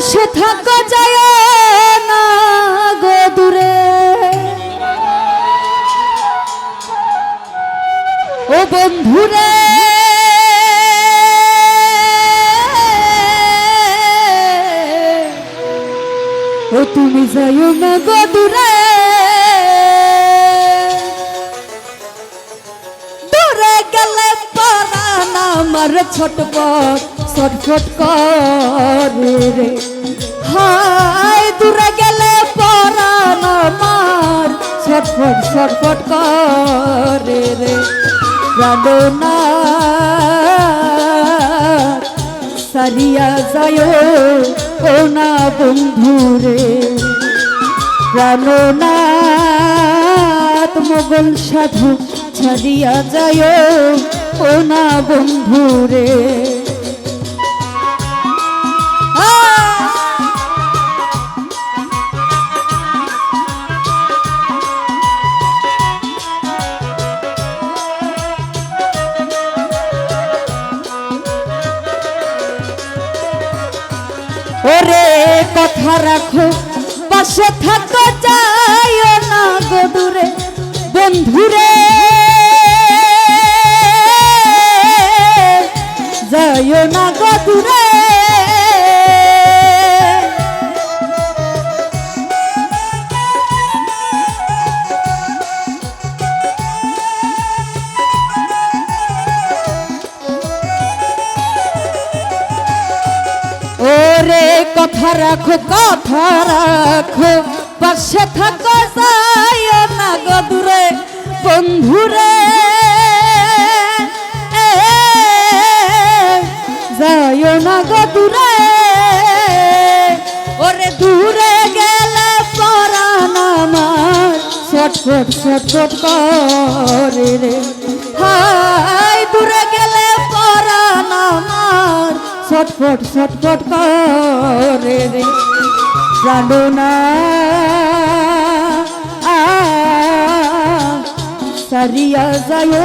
পাশে থাকা যায় না গো দূরে, ও বন্ধুরে ও তুমি যাইও না গো দূরে, দূরে গেলে পরাণ আমার ছটপট ছটফট করে রে, হায় দূরে গেলে পরাণ আমার ছটফট ছটফট করে রে, প্রাণনাথ সারিয়া যায় ও না বন্ধুরে, প্রাণনাথ মোগল সাধু ছাড়িয়া যায় ও না বন্ধুরে। ওরে কথা রাখো পাশে থাকো যায় না গো দূরে, বন্ধুরে যায় না গো দূরে, ওরে কথা রাখো পাশে থাকো যায় না গো দূরে, বন্ধুরে যায় না গো দূরে, ওরে দূরে গেলে পরাণ আমার ছটফট ছটফট করে রে, হায় দূরে গেলে পরাণ আমার ছটফট ছটফট করে রে, প্রাণনাথ সারিয়া যায়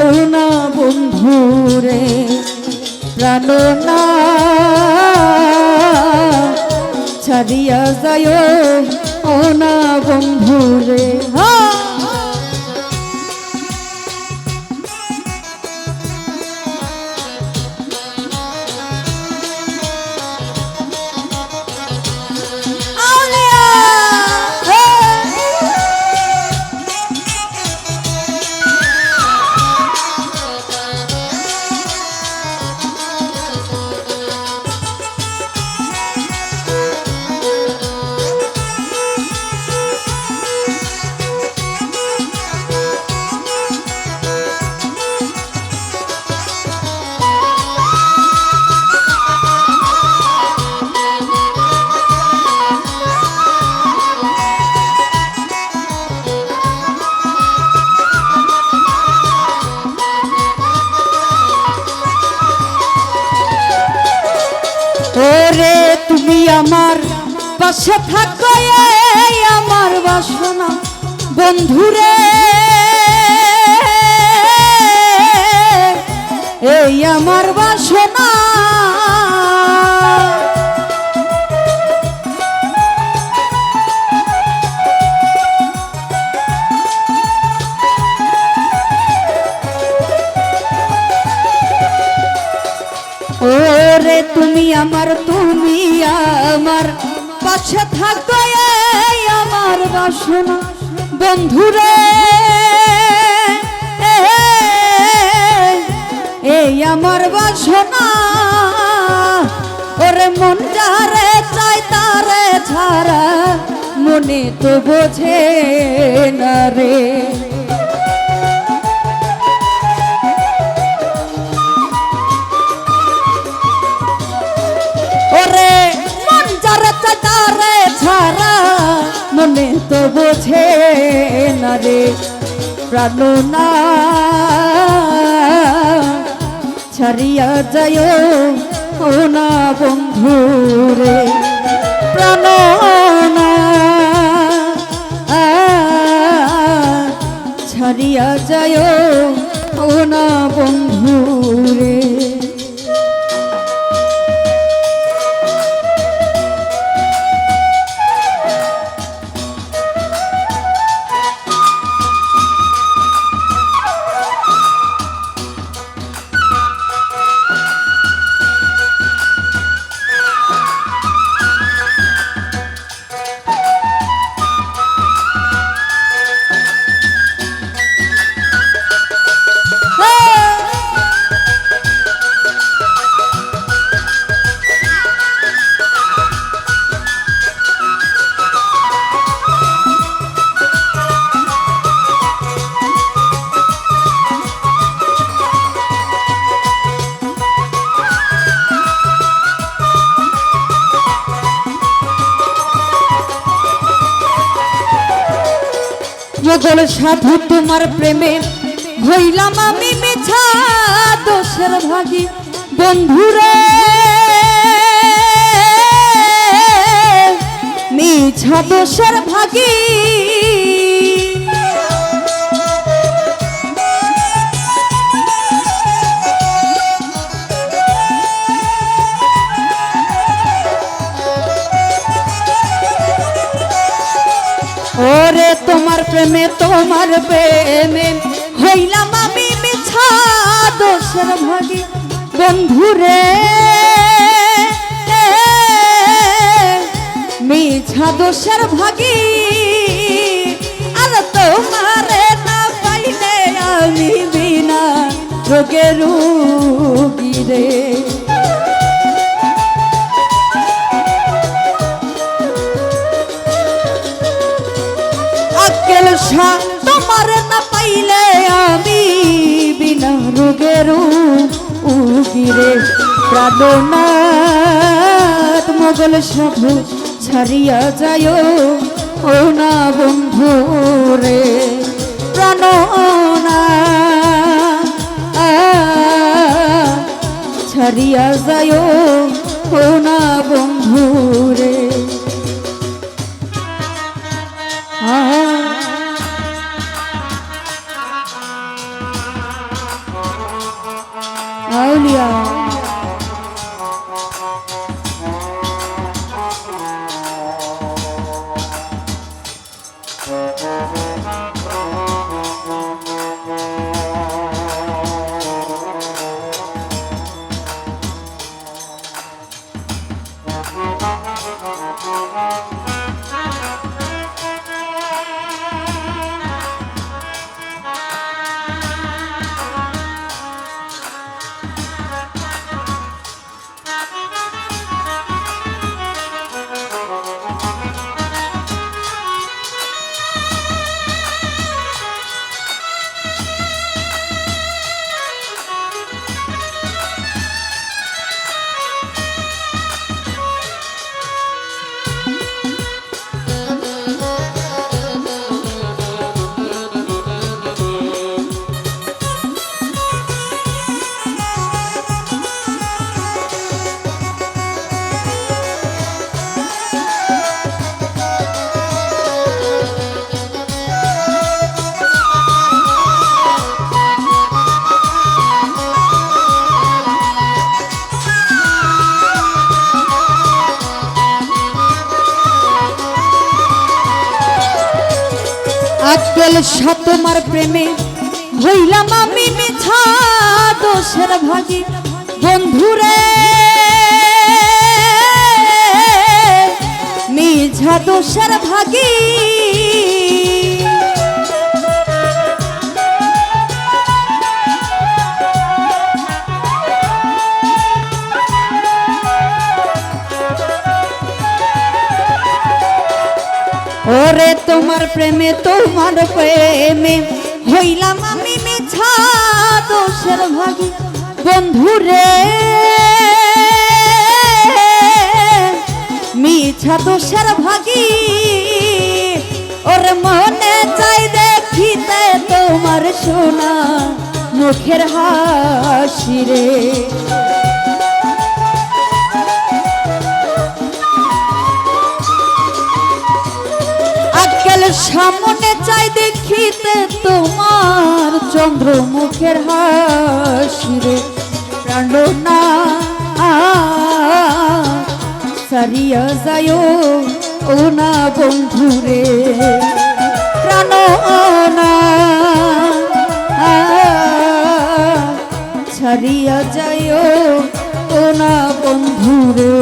ও না বন্ধুরে, প্রাণনাথ ছাড়িয়া যায় ও না বন্ধুরে। ওরে তুমি আমার পাশে থাকো এই আমার বাসনা, বন্ধুরে এই আমার বাসনা, ওরে তুমি আমার পাশে থাকো এই আমার বাসনা, বন্ধুরে এই আমার বাসনা, ওরে মন যারে চাই তারে ছাড়া মনে তো বোঝে না রে, ওরে মন যারে চাই তারে ছাড়া মনে তো বোঝে না রে, প্রাণনাথ ছাড়িয়া যায় ও না বন্ধুরে, প্রাণনাথ ছাড়িয়া যায় ও না বন্ধুরে। মোগল সাধু তোমার প্রেমে হইলাম আমি মিছা দোষের ভাগী বন্ধুরে মিছা দোষের ভাগী ওরে তোমার প্রেমে হইলাম আমি মিছা দোষের ভাগী বন্ধুরে মিছা দোষের ভাগী আর তোমারে না পাইলে আমি বিনা রোগে রোগী রে তোমার না পাইলে আমি বিনা রোগের উগিরে প্রাণনাথ মোগল সাধু ছাড়িয়া যায় ও না বন্ধু রে প্রাণনাথ ছাড়িয়া যায় ও না বন্ধু রে আউলিয়া আজকাল তোমার প্রেমে হইলাম আমি মিছা দোষের ভাগী বন্ধুরে মিছা দোষের ভাগী ওরে তোমার প্রেমে হইলাম আমি মিছা দোষের ভাগী বন্ধুরে মিছা দোষের ভাগী ওরে মনে চাই দেখিতে তোমার সোনা মুখের হাসি রে সামনে চাই দেখিতে তোমার চন্দ্র মুখের হাসি রে প্রাণনা সারিয়া যায় ও না বন্ধু রে প্রাণনা ছাড়িয়া যায় ও না বন্ধু রে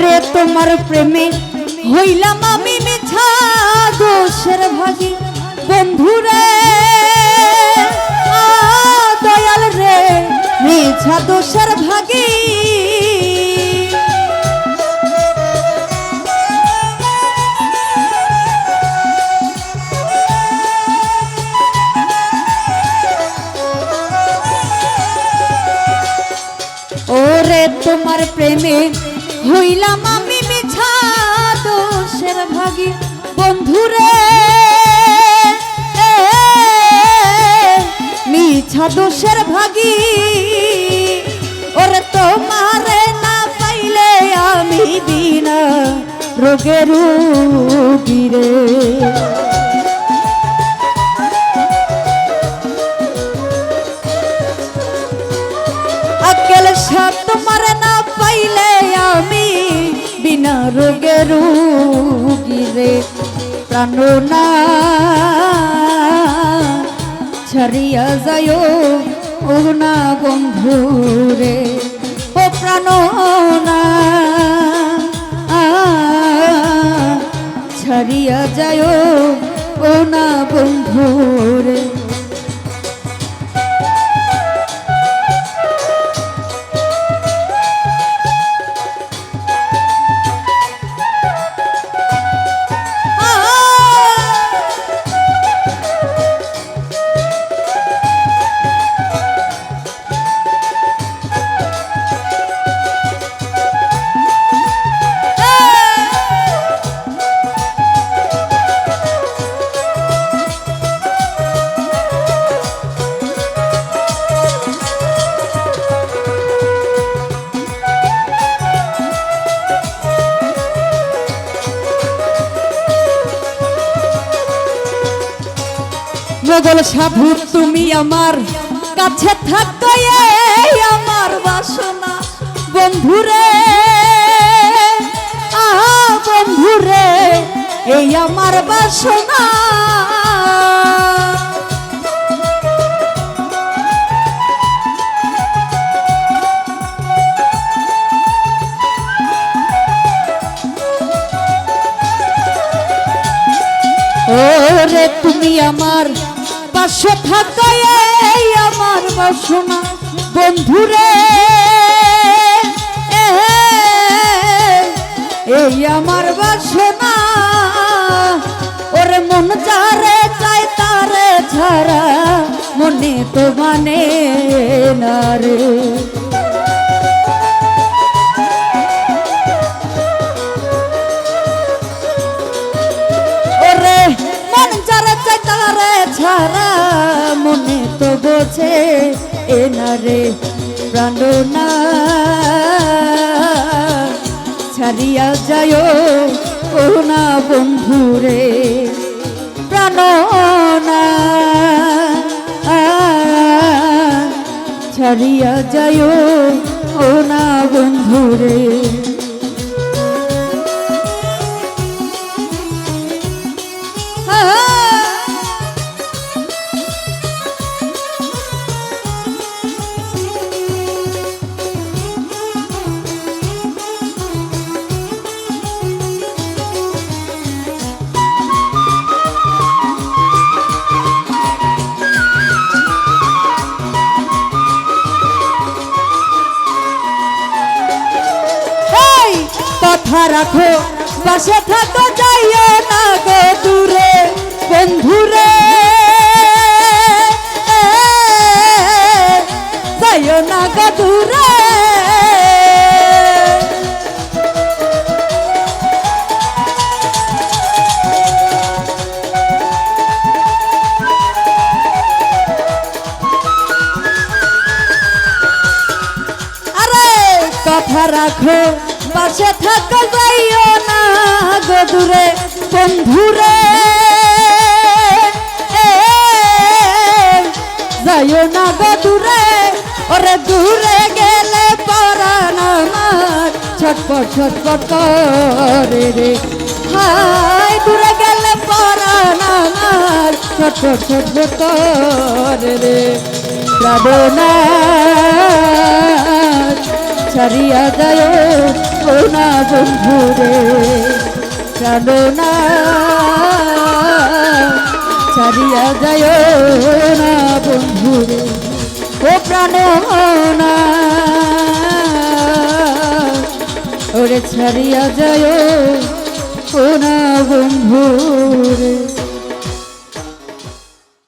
ওরে তোমার প্রেমে হইলাম আমি মিছা দোষের ভাগী বন্ধুরে দয়াল রে মিছা দোষের ভাগী ওরে তোমার প্রেমে হইলাম আমি মিছা দোষের ভাগী বন্ধুরে মিছা দোষের ভাগী ওরে তোমারে না পাইলে আমি বিনা রোগের রোগীরে আকেল সাপ তোমার না পাইলে আমি বিনা রোগে রোগীরে প্রাণ না ছাড়িয়া যায় ও না বন্ধুরে ও প্রাণ না ছাড়িয়া যায় ও না বন্ধুরে মোগল সাধু তুমি আমার কাছে থাকো এই আমার বাসনা বন্ধুরে বন্ধুরে এই আমার বাসনা ওরে তুমি আমার পাশে থাকো এই আমার বাসনা বন্ধুরে এই আমার বাসনা ওরে মন যারে চাই তারে ছাড়া মনে তো মানে না রে ওরে মন যারে চাই তারে ছাড়া মনে তো বোঝে এ না রে প্রাণ না ছাড়িয়া যায় ও না বন্ধুরে প্রাণ না ছাড়িয়া যায় ও না বন্ধুরে কথা রাখো পাশে থাকো যাইও না গো দূরে বন্ধুরে যাইও না গো দূরে আরে কথা রাখো পাশে থাকো যাইও না গো দূরে বন্ধুরে যাইও না গো দূরে ওরে দূরে গেলে পরাণ আমার ছটপট ছটপট করে রে হায় দূরে গেলে পরাণ আমার ছটপট ছটপট করে রে প্রাণনাথ ছাড়িয়া যায় ও না বন্ধুরে প্রাণনা ছাড়িয়া যায় না বন্ধুরে ও প্রাণনা ওরে ছাড়িয়া যায় ও না বন্ধুরে।